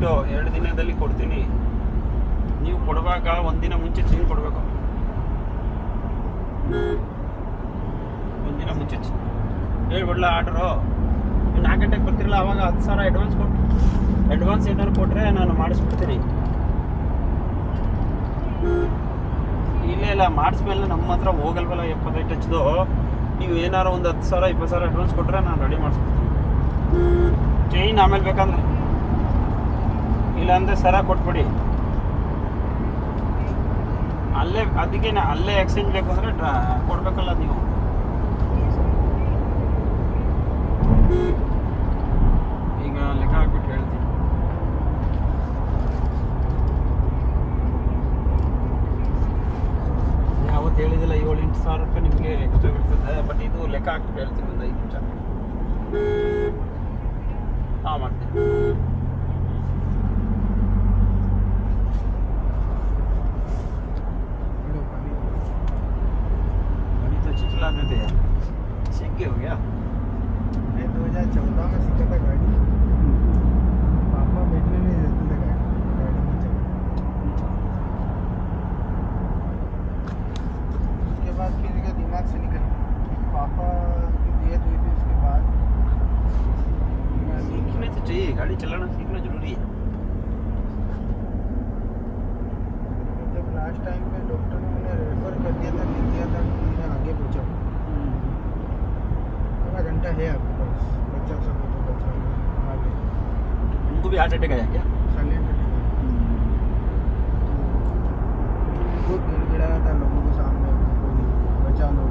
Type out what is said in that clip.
Date 2 ದಿನದಲ್ಲಿ ಕೊಡ್ತೀನಿ. ನೀವು ಕೊಡುವಾಗ 1 ದಿನ ಮುಂಚೆ ಚೇಂಜ್ ಕೊಡಬೇಕು. 1 ದಿನ ಮುಂಚೆ ಹೇಳ್ಬಿಡ್ಲ ಆರ್ಡ್ರು. 4 ಗಂಟೆಗೆ ಬರ್ತಿರಲ್ಲ, ಅವಾಗ 10,000 ಅಡ್ವಾನ್ಸ್ ಏನಾದ್ರು ಕೊಟ್ಟರೆ ನಾನು ಮಾಡಿಸ್ಬಿಡ್ತೀನಿ. ಇಲ್ಲ ಮಾಡಿಸ್ಮೇಲೆ ನಮ್ಮ ಹತ್ರ ಹೋಗಲ್ವಲ್ಲ 75 ಹಚ್ದು. ನೀವು ಏನಾರು ಒಂದು 10,000 20,000 ಅಡ್ವಾನ್ಸ್ ಕೊಟ್ಟರೆ ನಾನು ರೆಡಿ ಮಾಡಿಸ್ಬಿಡ್ತೀನಿ. ಚೈನ್ ಆಮೇಲೆ ಬೇಕಂದ್ರೆ, ಇಲ್ಲಾಂದರೆ ಸರ ಕೊಟ್ಬಿಡಿ. ಅದಕ್ಕೆ ಅಲ್ಲೇ ಎಕ್ಸ್ಚೇಂಜ್ ಬೇಕು ಅಂದರೆ ಕೊಡಬೇಕಲ್ಲ ನೀವು. ಈಗ ಲೆಕ್ಕ ಹಾಕ್ಬಿಟ್ಟು ಹೇಳ್ತೀನಿ. ಯಾವತ್ತು ಹೇಳಿದಿಲ್ಲ 7-8 ಸಾವಿರ ರೂಪಾಯಿ ನಿಮಗೆ ಎಕ್ಸ್ಟ್ರಾ ಬರ್ತದೆ. ಬಟ್ ಇದು ಲೆಕ್ಕ ಹಾಕ್ಬಿಟ್ಟು ಹೇಳ್ತೀನಿ ಒಂದು 5 ನಿಮಿಷ. ಹಾಂ ಮಾಡ್ತೀನಿ. चलाने थे यार, सीख के हो गया। मैं 2014 में सीखा था गाड़ी। पापा बैठने नहीं देते थे गाड़ी नहीं चला। उसके बाद फिर दिमाग से निकल पापा की डेथ हुई थी। उसके बाद सीखना तो चाहिए, गाड़ी चलाना सीखना जरूरी है। जब लास्ट टाइम पे डॉक्टर ने उन्हें रेफर कर दिया था, लिख दिया था कि उन्हें आगे पहुँचा। आधा घंटा है आपके पास, बच्चा सको तो बच्चा आगे। उनको भी हार्ट अटैक आया क्या? साइलेंट अटैक बहुत गिड़गिड़ाया था लोगों के सामने, कोई बचा लो